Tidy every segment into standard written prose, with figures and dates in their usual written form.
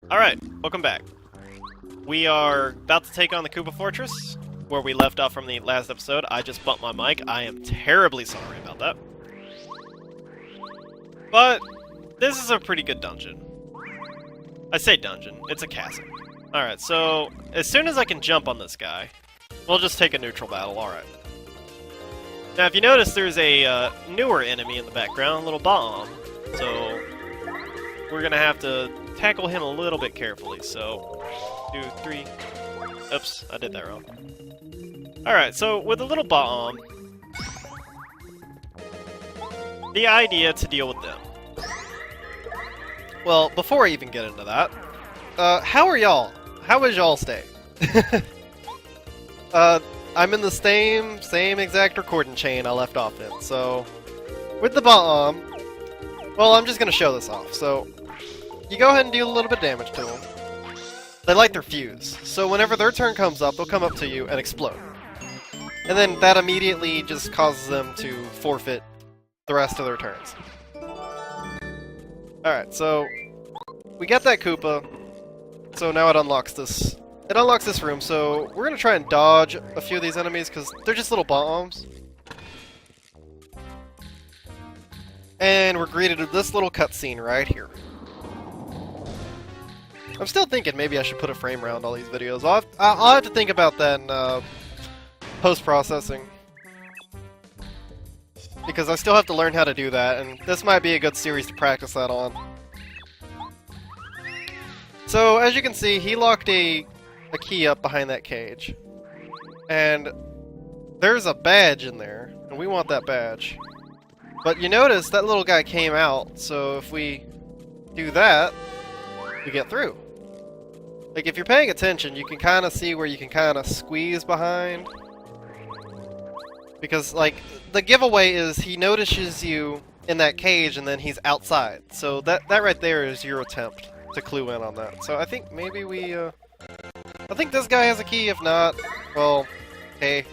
Alright, welcome back. We are about to take on the Koopa Fortress, where we left off from the last episode. I just bumped my mic. I am terribly sorry about that. But this is a pretty good dungeon. I say dungeon, it's a castle. Alright, so as soon as I can jump on this guy, we'll just take a neutral battle, alright. Now if you notice, there's a newer enemy in the background, a little bomb. So we're gonna have to tackle him a little bit carefully, so 2, 3. Oops, I did that wrong. Alright, so with a little bomb, the idea to deal with them. Well, before I even get into that, how are y'all? How was y'all stay? I'm in the same exact recording chain I left off in, so with the bomb, well, I'm just gonna show this off, so you go ahead and do a little bit of damage to them. They light their fuse, so whenever their turn comes up, they'll come up to you and explode. And then that immediately just causes them to forfeit the rest of their turns. Alright, so we got that Koopa, so now it unlocks this. It unlocks this room, so we're gonna try and dodge a few of these enemies because they're just little bombs. And we're greeted with this little cutscene right here. I'm still thinking maybe I should put a frame around all these videos. I'll have to think about that in post-processing. Because I still have to learn how to do that, and this might be a good series to practice that on. So, as you can see, he locked a key up behind that cage. And there's a badge in there, and we want that badge. But you notice that little guy came out, so if we do that, we get through. Like, if you're paying attention, you can kind of see where you can kind of squeeze behind. Because, like, the giveaway is he notices you in that cage and then he's outside. So that right there is your attempt to clue in on that. So I think maybe we, I think this guy has a key. If not, well, hey.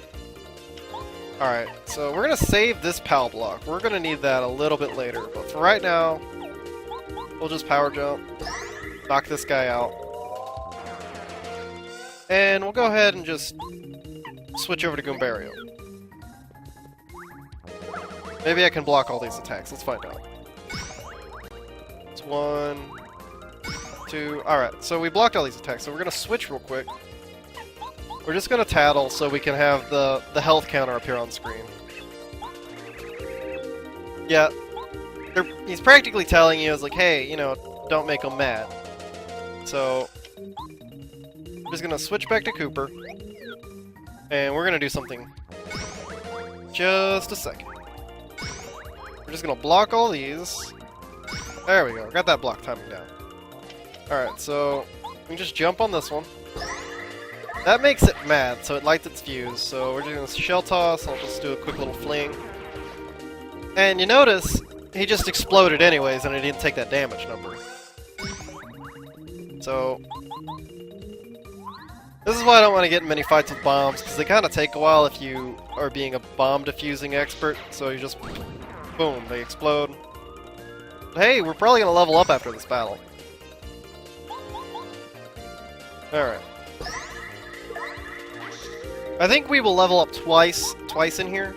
Alright, so we're gonna save this PAL block. We're gonna need that a little bit later. But for right now, we'll just power jump, knock this guy out. And we'll go ahead and just switch over to Goombario. Maybe I can block all these attacks. Let's find out. It's 1, 2... Alright, so we blocked all these attacks, so we're gonna switch real quick. We're just gonna tattle so we can have the health counter appear on screen. Yeah, he's practically telling you, it's like, hey, you know, don't make them mad. So, I'm just gonna switch back to Cooper. And we're gonna do something. Just a second. We're just gonna block all these. There we go, got that block timing down. Alright, so we can just jump on this one. That makes it mad, so it lights its fuse. So we're just gonna shell toss, I'll just do a quick little fling. And you notice, he just exploded anyways, and he didn't take that damage number. So this is why I don't want to get in many fights with bombs, because they kind of take a while if you are being a bomb defusing expert. So you just, boom, they explode. But hey, we're probably going to level up after this battle. Alright. I think we will level up twice in here.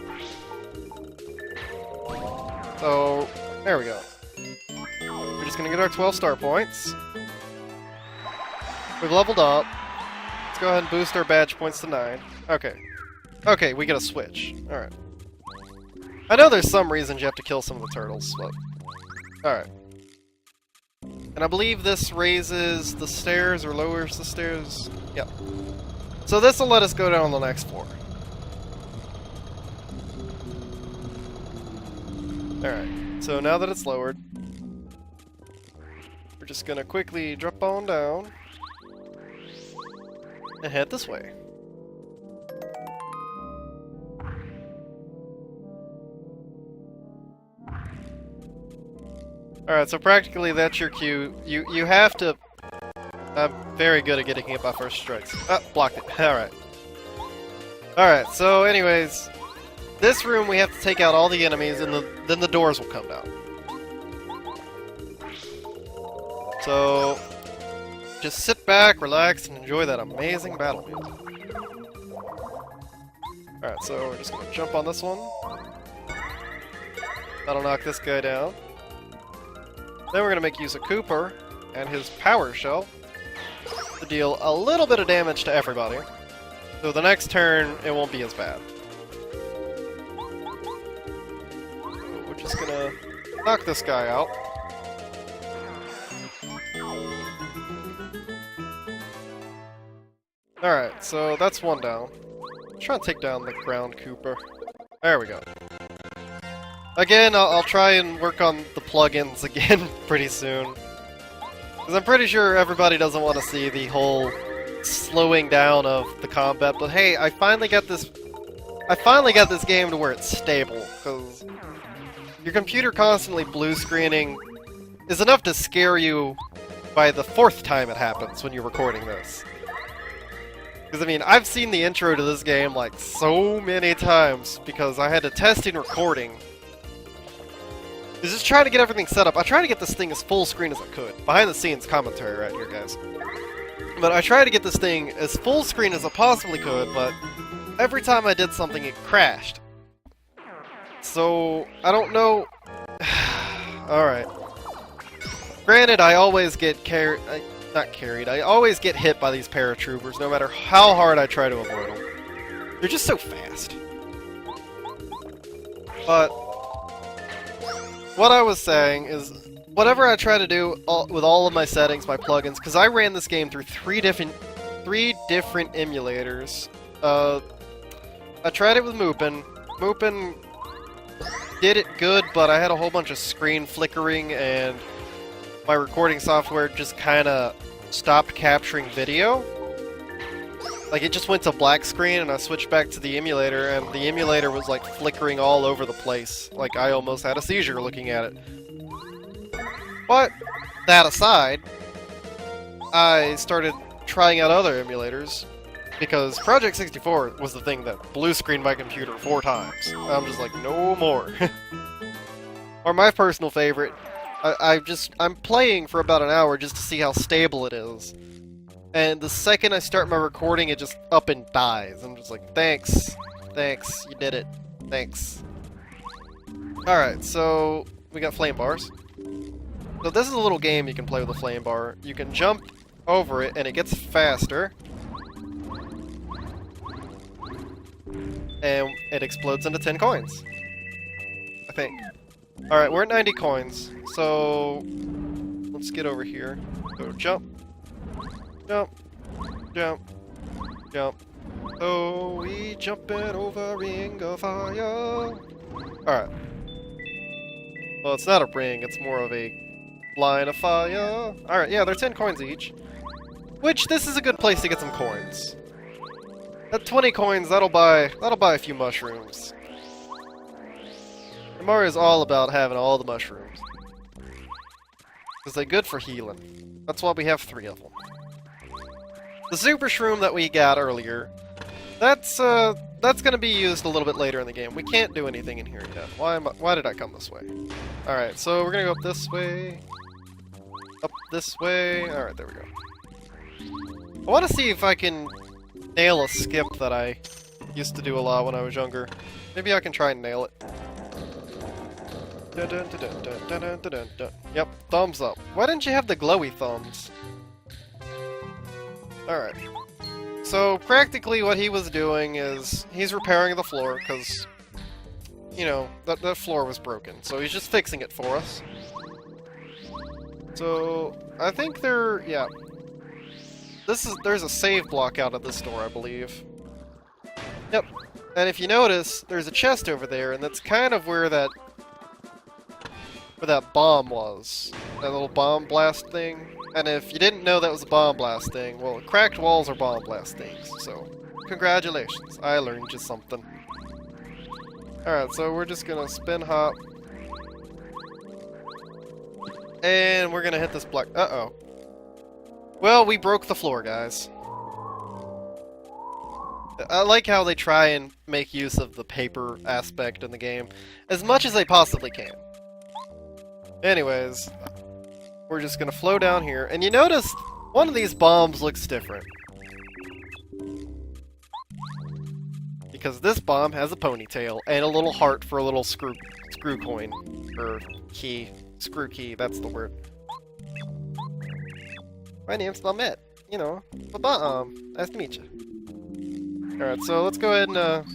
So, there we go. We're just going to get our 12 star points. We've leveled up. Let's go ahead and boost our badge points to 9. Okay. Okay, we get a switch. Alright. I know there's some reasons you have to kill some of the turtles, but... Alright. And I believe this raises the stairs or lowers the stairs. Yep. So this will let us go down on the next floor. Alright. So now that it's lowered, we're just gonna quickly drop on down and head this way. Alright, so practically that's your cue. You have to... I'm very good at getting hit by first strikes. Ah, blocked it. Alright. Alright, so anyways, this room we have to take out all the enemies and then the doors will come down. So, just sit back, relax, and enjoy that amazing battle music. Alright, so we're just gonna jump on this one. That'll knock this guy down. Then we're gonna make use of Cooper and his power shell to deal a little bit of damage to everybody. So the next turn, it won't be as bad. So we're just gonna knock this guy out. Alright, so that's one down. Let's try and take down the ground Cooper. There we go. Again, I'll try and work on the plugins again pretty soon. Because I'm pretty sure everybody doesn't want to see the whole slowing down of the combat, but hey, I finally got this game to where it's stable, because your computer constantly blue screening is enough to scare you by the 4th time it happens when you're recording this. Because, I mean, I've seen the intro to this game, like, so many times, because I had to test in recording. I was just trying to get everything set up. I tried to get this thing as full screen as I could. Behind the scenes commentary right here, guys. But I tried to get this thing as full screen as I possibly could, but every time I did something, it crashed. So, I don't know... Alright. Granted, I always get not carried. I always get hit by these paratroopers, no matter how hard I try to avoid them. They're just so fast. But what I was saying is, whatever I try to do with all of my settings, my plugins, because I ran this game through three different emulators. I tried it with Mupen. Mupen did it good, but I had a whole bunch of screen flickering, and my recording software just kind of stopped capturing video. Like, it just went to black screen, and I switched back to the emulator, and the emulator was, like, flickering all over the place. Like, I almost had a seizure looking at it. But, that aside, I started trying out other emulators, because Project 64 was the thing that blue screened my computer 4 times. I'm just like, no more. Or my personal favorite, I'm playing for about an hour just to see how stable it is. And the second I start my recording, it just up and dies. I'm just like, thanks, you did it, thanks. Alright, so we got flame bars. So this is a little game you can play with a flame bar. You can jump over it and it gets faster. And it explodes into 10 coins. I think. Alright, we're at 90 coins. So let's get over here. Go jump. Jump. Jump. Jump. So we jumping over a ring of fire. Alright. Well, it's not a ring, it's more of a line of fire. Alright, yeah, they're 10 coins each. Which, this is a good place to get some coins. At 20 coins, that'll buy a few mushrooms. And Mario's all about having all the mushrooms. Because they're good for healing. That's why we have 3 of them. The super shroom that we got earlier, that's gonna be used a little bit later in the game. We can't do anything in here yet. Why did I come this way? Alright, so we're gonna go up this way. Up this way. Alright, there we go. I want to see if I can nail a skip that I used to do a lot when I was younger. Maybe I can try and nail it. Dun, dun, dun, dun, dun, dun, dun, dun. Yep, thumbs up. Why didn't you have the glowy thumbs? Alright. So, practically what he was doing is, he's repairing the floor, because, you know, that floor was broken. So he's just fixing it for us. So, I think yeah. There's a save block out of this door, I believe. Yep. And if you notice, there's a chest over there, and that's kind of where that bomb was. That little bomb blast thing. And if you didn't know that was a bomb blast thing, well, cracked walls are bomb blast things, so congratulations, I learned you something. Alright, so we're just gonna spin hop. And we're gonna hit this block. Uh-oh. Well, we broke the floor, guys. I like how they try and make use of the paper aspect in the game as much as they possibly can. Anyways, we're just gonna flow down here, and you notice one of these bombs looks different. Because this bomb has a ponytail and a little heart for a little screw coin. Or key. Screw key, that's the word. My name's Lamet. You know, nice to meet you. Alright, so let's go ahead and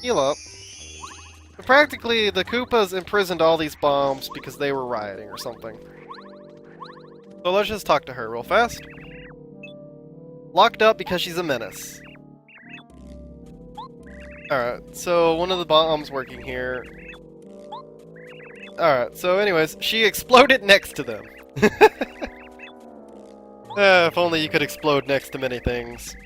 heal up. But practically, the Koopas imprisoned all these bombs because they were rioting or something. So let's just talk to her real fast. Locked up because she's a menace. Alright, so one of the bombs working here. Alright, so anyways, she exploded next to them. If only you could explode next to many things.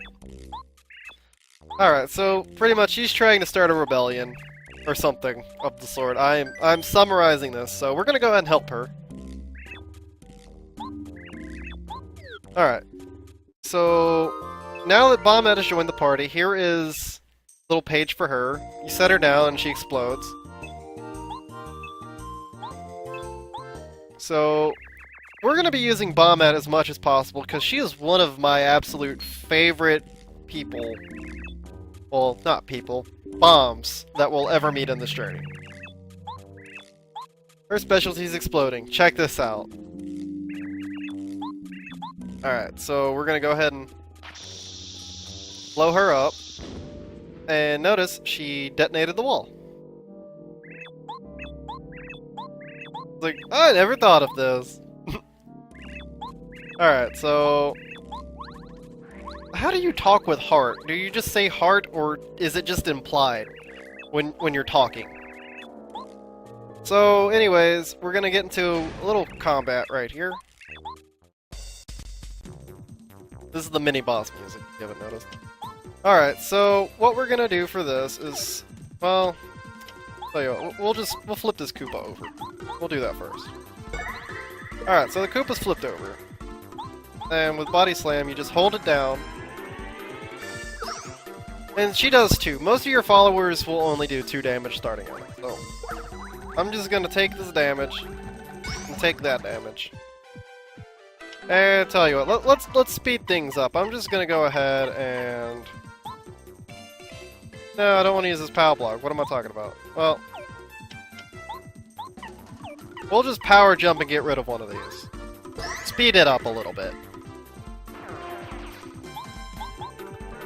Alright, so pretty much she's trying to start a rebellion. Or something of the sort. I'm summarizing this, so we're gonna go ahead and help her. Alright. So, now that Bombette has joined the party, here is a little page for her. You set her down and she explodes. So, we're going to be using Bombette as much as possible because she is one of my absolute favorite people. Well, not people. Bombs that we'll ever meet in this journey. Her specialty is exploding. Check this out. Alright, so we're going to go ahead and blow her up. And notice she detonated the wall. Like, I never thought of this. Alright, so... how do you talk with heart? Do you just say heart, or is it just implied when you're talking? So, anyways, we're gonna get into a little combat right here. This is the mini-boss music, if you haven't noticed. Alright, so what we're gonna do for this is, well, tell you what, we'll flip this Koopa over. We'll do that first. Alright, so the Koopa's flipped over. And with Body Slam, you just hold it down. And she does too. Most of your followers will only do 2 damage starting out. So, I'm just gonna take this damage, and take that damage. And tell you what, let's speed things up. I'm just gonna go ahead and... no, I don't want to use this power block. What am I talking about? Well... we'll just power jump and get rid of one of these. Speed it up a little bit.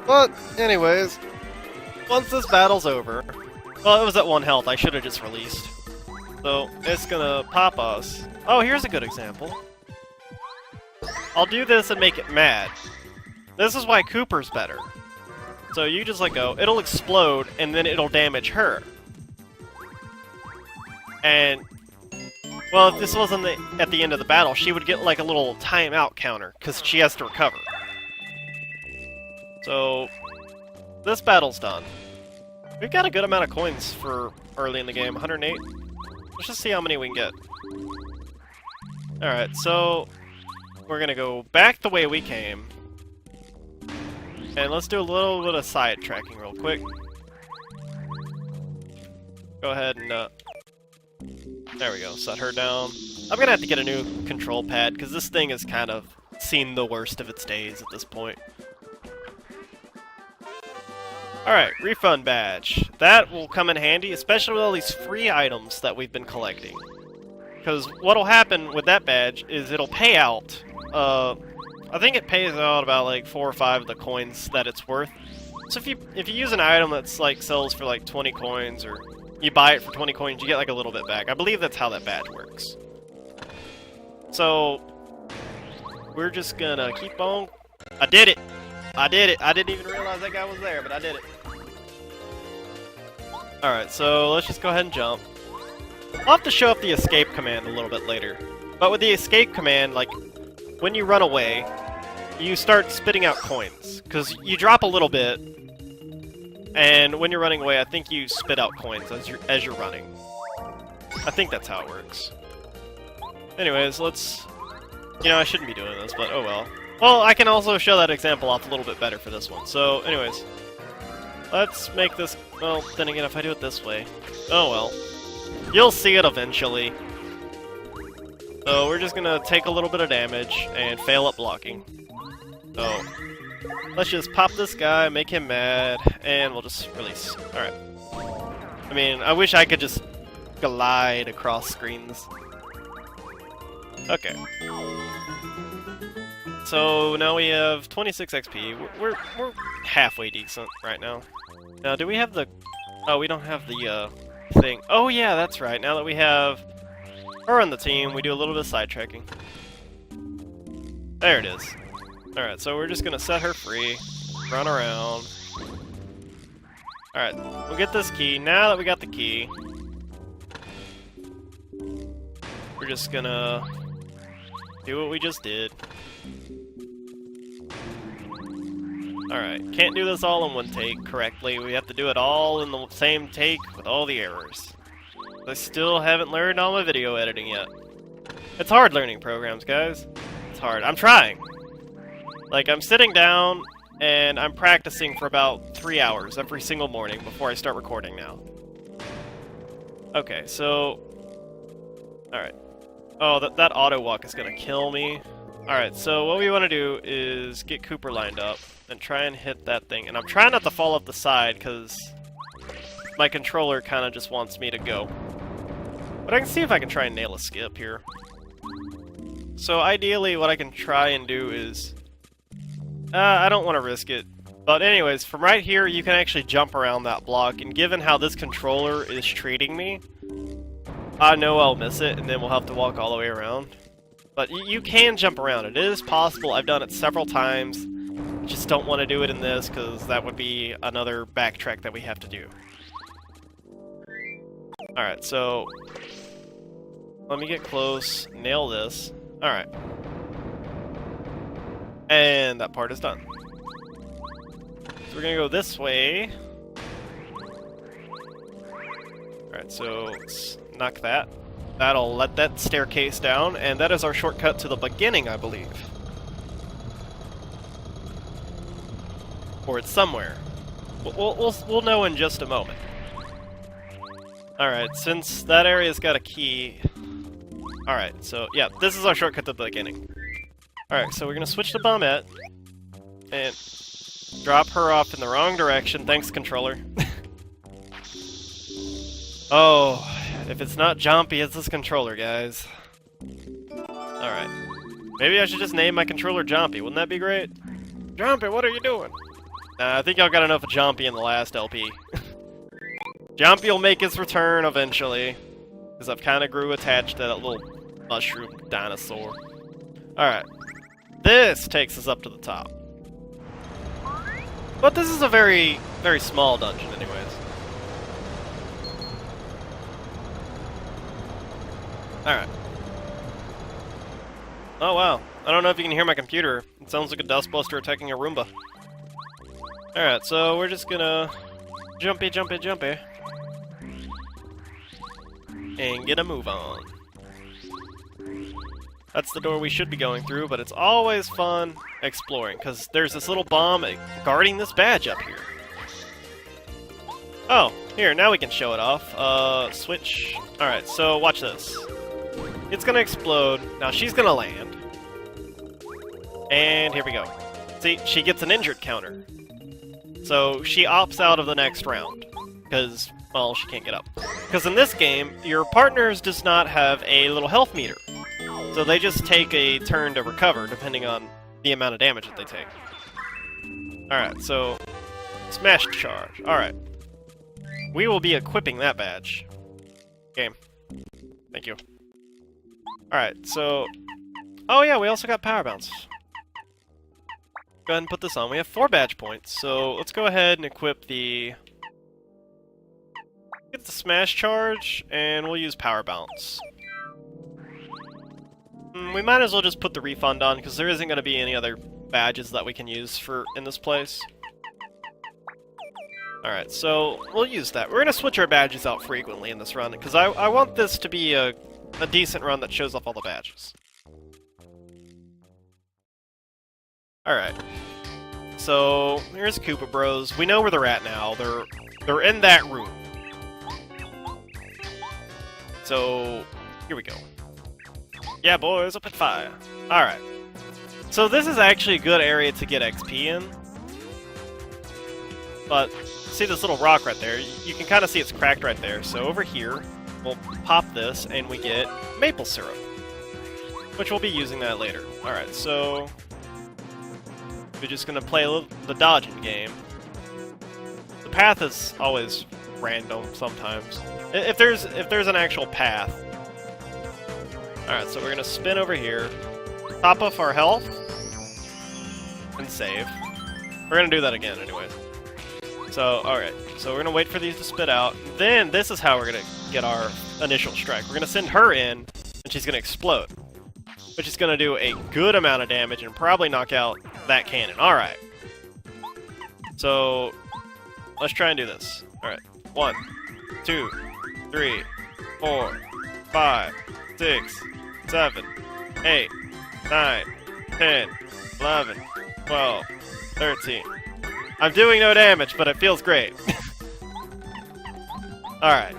But, anyways, once this battle's over... well, it was at 1 health. I should have just released. So, it's gonna pop us. Oh, here's a good example. I'll do this and make it mad. This is why Cooper's better. So you just let go, it'll explode, and then it'll damage her. And, well, if this wasn't at the end of the battle, she would get like a little timeout counter, because she has to recover. So, this battle's done. We've got a good amount of coins for early in the game, 108. Let's just see how many we can get. Alright, so we're gonna go back the way we came. And let's do a little bit of side tracking real quick. Go ahead and, there we go, set her down. I'm gonna have to get a new control pad, because this thing has kind of seen the worst of its days at this point. Alright, refund badge. That will come in handy, especially with all these free items that we've been collecting. Because what'll happen with that badge is it'll pay out, I think it pays out about like 4 or 5 of the coins that it's worth. So if you use an item that's like sells for like 20 coins, or you buy it for 20 coins, you get like a little bit back. I believe that's how that badge works. So we're just gonna keep on. I did it! I did it! I didn't even realize that guy was there, but I did it. Alright, so let's just go ahead and jump. I'll have to show up the escape command a little bit later. But with the escape command, like, when you run away, you start spitting out coins. Because you drop a little bit, and when you're running away, I think you spit out coins as you're running. I think that's how it works. Anyways, let's... you know, I shouldn't be doing this, but oh well. Well, I can also show that example off a little bit better for this one. So, anyways, let's make this... well, then again, if I do it this way... oh well. You'll see it eventually. So we're just gonna take a little bit of damage and fail at blocking. So let's just pop this guy, make him mad, and we'll just release. Alright. I mean, I wish I could just glide across screens. Okay. So now we have 26 XP. We're halfway decent right now. Now, do we have the... Oh, we don't have the thing. Oh yeah, that's right. Now that we have her on the team, we do a little bit of sidetracking. There it is. Alright, so we're just gonna set her free, run around. Alright, we'll get this key. Now that we got the key, we're just gonna do what we just did. Alright, can't do this all in one take correctly. We have to do it all in the same take with all the errors. I still haven't learned all my video editing yet. It's hard learning programs, guys. It's hard. I'm trying. Like, I'm sitting down and I'm practicing for about 3 hours every single morning before I start recording now. Okay, so... Alright. Oh, that auto walk is gonna kill me. Alright, so what we want to do is get Cooper lined up and try and hit that thing. And I'm trying not to fall off the side because my controller kind of just wants me to go. But I can see if I can try and nail a skip here. So ideally what I can try and do is... I don't want to risk it. But anyways, from right here you can actually jump around that block, and given how this controller is treating me, I know I'll miss it and then we'll have to walk all the way around. But you can jump around. It is possible. I've done it several times. Just don't want to do it in this because that would be another backtrack that we have to do. Alright, so let me get close, nail this. Alright. And that part is done. So we're gonna go this way. Alright, so let's knock that. That'll let that staircase down, and that is our shortcut to the beginning, I believe. Or it's somewhere. We'll know in just a moment. Alright, since that area's got a key... Alright, so yeah, this is our shortcut to the beginning. Alright, so we're gonna switch to Bombette, and drop her off in the wrong direction. Thanks, controller. Oh, if it's not Jompy, it's this controller, guys. Alright. Maybe I should just name my controller Jompy. Wouldn't that be great? Jompy, what are you doing? I think y'all got enough of Jompy in the last LP. Jompy will make his return eventually, because I've kind of grew attached to that little mushroom dinosaur. Alright. This takes us up to the top. But this is a very, very small dungeon anyways. Alright. Oh wow. I don't know if you can hear my computer. It sounds like a dustbuster attacking a Roomba. Alright, so we're just gonna jumpy, jumpy, jumpy. And get a move on. That's the door we should be going through, but it's always fun exploring, because there's this little bomb guarding this badge up here. Oh, here, now we can show it off. Switch. Alright, so watch this. It's gonna explode. Now she's gonna land. And here we go. See, she gets an injured counter. So she opts out of the next round. Because, well, she can't get up. Because in this game, your partners does not have a little health meter. So they just take a turn to recover, depending on the amount of damage that they take. Alright, so... Smash charge. Alright. We will be equipping that badge. Game. Thank you. Alright, so... Oh yeah, we also got power bounce. Go ahead and put this on. We have 4 badge points, so let's go ahead and equip the... Get the smash charge, and we'll use power bounce. We might as well just put the refund on, because there isn't going to be any other badges that we can use in this place. Alright, so we'll use that. We're going to switch our badges out frequently in this run, because I want this to be a decent run that shows off all the badges. Alright. So, here's Koopa Bros. We know where they're at now. They're in that room. So, here we go. Yeah, boys, up at fire. Alright. So this is actually a good area to get XP in. But, see this little rock right there? You can kind of see it's cracked right there. So over here, we'll pop this and we get maple syrup. Which we'll be using that later. Alright, so... we're just gonna play the dodging game. The path is always random sometimes. If there's an actual path. Alright, so we're gonna spin over here, top off our health, and save. We're gonna do that again anyways. So, alright, so we're gonna wait for these to spit out. Then this is how we're gonna get our initial strike. We're gonna send her in, and she's gonna explode. Which is gonna do a good amount of damage and probably knock out that cannon. Alright. So, let's try and do this. Alright. 1, 2, 3, 4, 5, 6, 7, 8, 9, 10, 11, 12, 13. I'm doing no damage, but it feels great. Alright.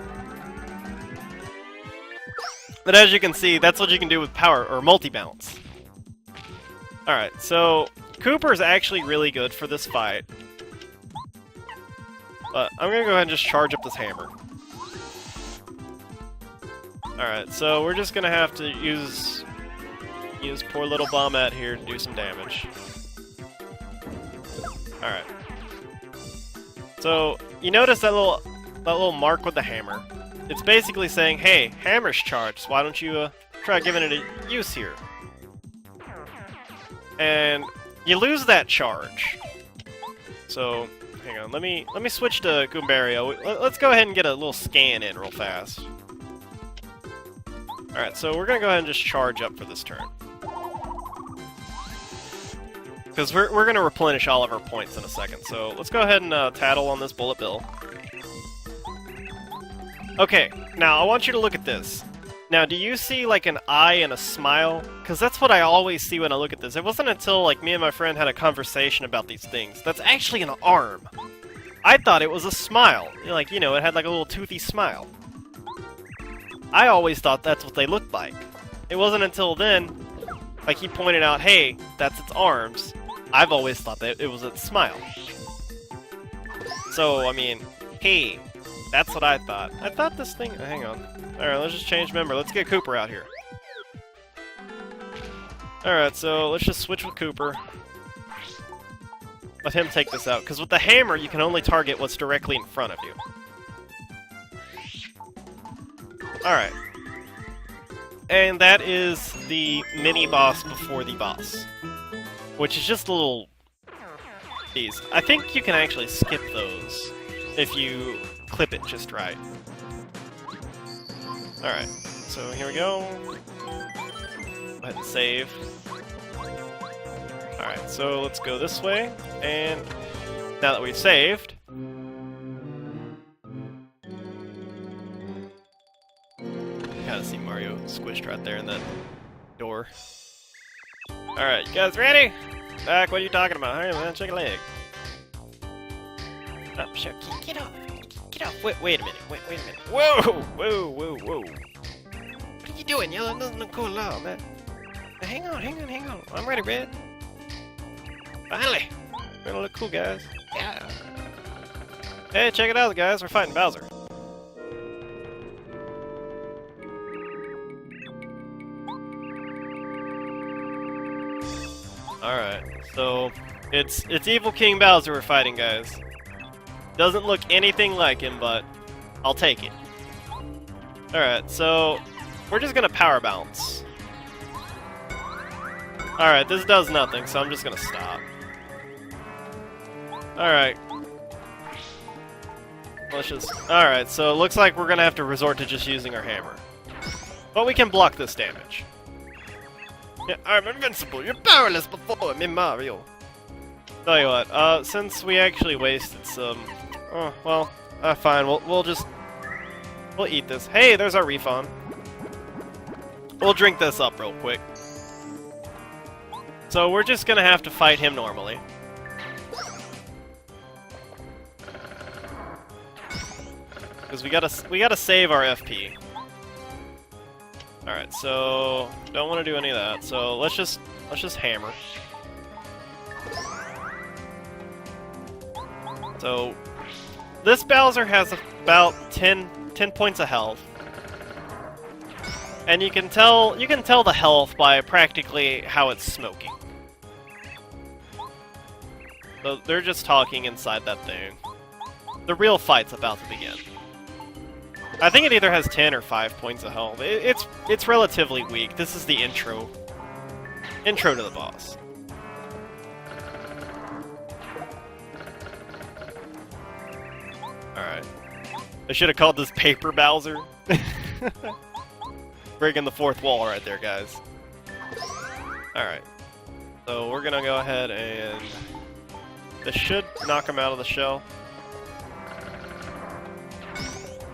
But as you can see, that's what you can do with power, or multi-bounce. Alright, so Cooper's actually really good for this fight. But I'm gonna go ahead and just charge up this hammer. Alright, so we're just gonna have to use poor little Bombette here to do some damage. Alright. So, you notice that little mark with the hammer? It's basically saying, hey, hammer's charged, why don't you try giving it a use here? And you lose that charge. So, hang on, let me switch to Goombario. Let's go ahead and get a little scan in real fast. Alright, so we're gonna go ahead and just charge up for this turn. Because we're gonna replenish all of our points in a second, so let's go ahead and tattle on this Bullet Bill. Okay, now I want you to look at this. Now, do you see like an eye and a smile? Because that's what I always see when I look at this. It wasn't until like me and my friend had a conversation about these things. That's actually an arm. I thought it was a smile. Like, you know, it had like a little toothy smile. I always thought that's what they looked like. It wasn't until then, like he pointed out, hey, that's its arms. I've always thought that it was its smile. So, I mean, hey. That's what I thought. I thought this thing... hang on. Alright, let's just change member. Let's get Cooper out here. Alright, so let's just switch with Cooper. Let him take this out. Because with the hammer, you can only target what's directly in front of you. Alright. And that is the mini-boss before the boss. Which is just a little... these. I think you can actually skip those if you clip it just right. Alright, so here we go. Go ahead and save. Alright, so let's go this way, and now that we've saved... kinda see Mario squished right there in that door. Alright, you guys ready? Back, what are you talking about? Hey man, shake a leg. Oh, sure, get off. Get off. Wait a minute. Wait a minute. Whoa! What are you doing? You're nothing cool out, man. Hang on. I'm ready, Red. Finally. We're gonna look cool, guys. Yeah. Hey, check it out, guys. We're fighting Bowser. Alright, so it's Evil King Bowser we're fighting, guys. Doesn't look anything like him, but I'll take it. Alright, so we're just gonna power bounce. Alright, this does nothing, so I'm just gonna stop. Alright. Let's just... alright, so it looks like we're gonna have to resort to just using our hammer. But we can block this damage. Yeah, I'm invincible. You're powerless before me, Mario. Tell you what, since we actually wasted some... oh, well, fine. We'll eat this. Hey, there's our refund. We'll drink this up real quick. So we're just gonna have to fight him normally. Because we gotta save our FP. Alright, so don't want to do any of that. So let's just hammer. So this Bowser has about 10 points of health. And you can tell the health by practically how it's smoking. So they're just talking inside that thing. The real fight's about to begin. I think it either has 10 or 5 points of health. It's relatively weak. This is the intro to the boss. Alright. I should have called this Paper Bowser. Breaking the fourth wall right there, guys. Alright. So we're gonna go ahead and... This should knock him out of the shell.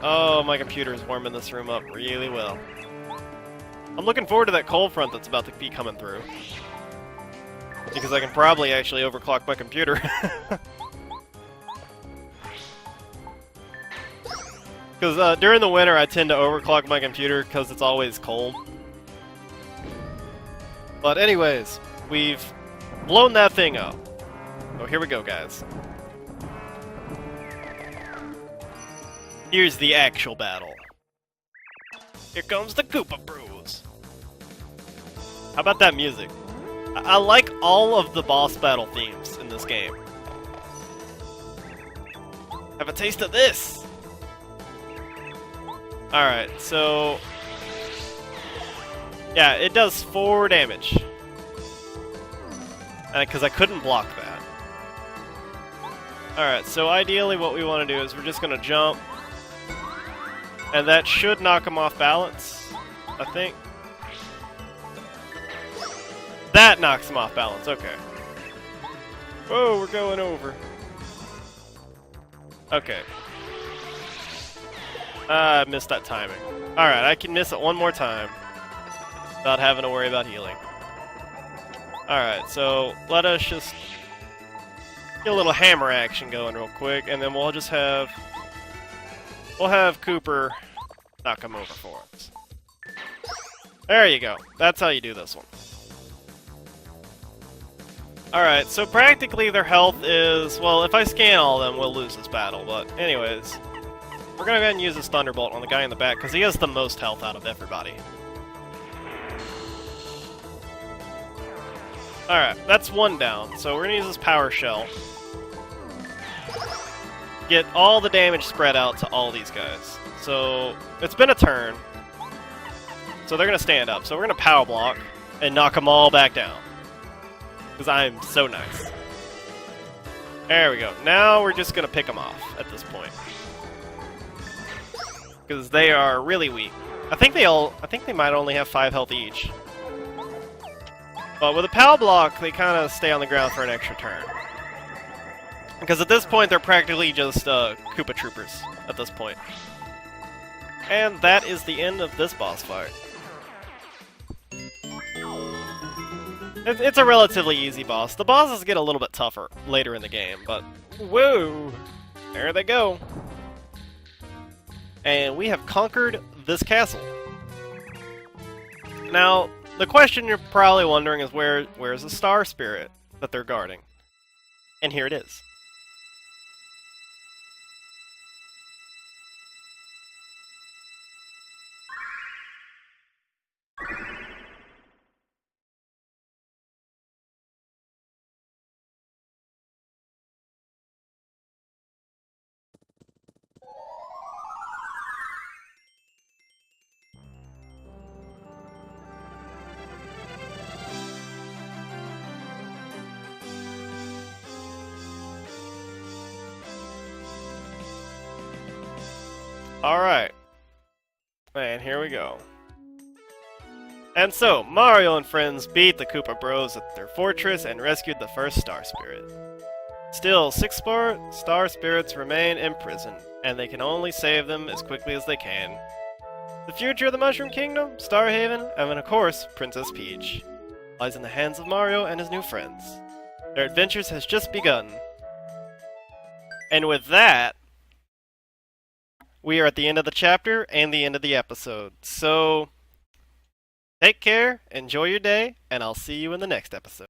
Oh, my computer is warming this room up really well. I'm looking forward to that cold front that's about to be coming through. Because I can probably actually overclock my computer. Because during the winter I tend to overclock my computer because it's always cold. But anyways, we've blown that thing up. So here we go, guys. Here's the actual battle. Here comes the Koopa Bros. How about that music? I like all of the boss battle themes in this game. Have a taste of this! Alright, so... Yeah, it does 4 damage. Because I couldn't block that. Alright, so ideally what we want to do is we're just going to jump. And that should knock him off balance, I think. That knocks him off balance, okay. Whoa, we're going over. Okay. I missed that timing. Alright, I can miss it one more time without having to worry about healing. Alright, so let us just get a little hammer action going real quick, and then we'll just have... We'll have Cooper knock him over for us. There you go. That's how you do this one. Alright, so practically their health is... Well, if I scan all of them, we'll lose this battle, but anyways... We're gonna go ahead and use this Thunderbolt on the guy in the back, because he has the most health out of everybody. Alright, that's one down, so we're gonna use this Power Shell. Get all the damage spread out to all these guys. So, it's been a turn. So they're gonna stand up. So we're gonna Power Block and knock them all back down. Because I'm so nice. There we go. Now we're just gonna pick them off at this point. Because they are really weak. I think they might only have 5 health each. But with a Power Block, they kind of stay on the ground for an extra turn. Because at this point, they're practically just Koopa Troopers at this point. And that is the end of this boss fight. It's a relatively easy boss. The bosses get a little bit tougher later in the game, but whoa! There they go. And we have conquered this castle. Now, the question you're probably wondering is where's the Star Spirit that they're guarding? And here it is. Alright. And here we go. And so, Mario and friends beat the Koopa Bros at their fortress and rescued the first Star Spirit. Still, 6 Star Spirits remain imprisoned, and they can only save them as quickly as they can. The future of the Mushroom Kingdom, Star Haven, and of course, Princess Peach, lies in the hands of Mario and his new friends. Their adventures has just begun. And with that, we are at the end of the chapter and the end of the episode. So, Take care, enjoy your day, and I'll see you in the next episode.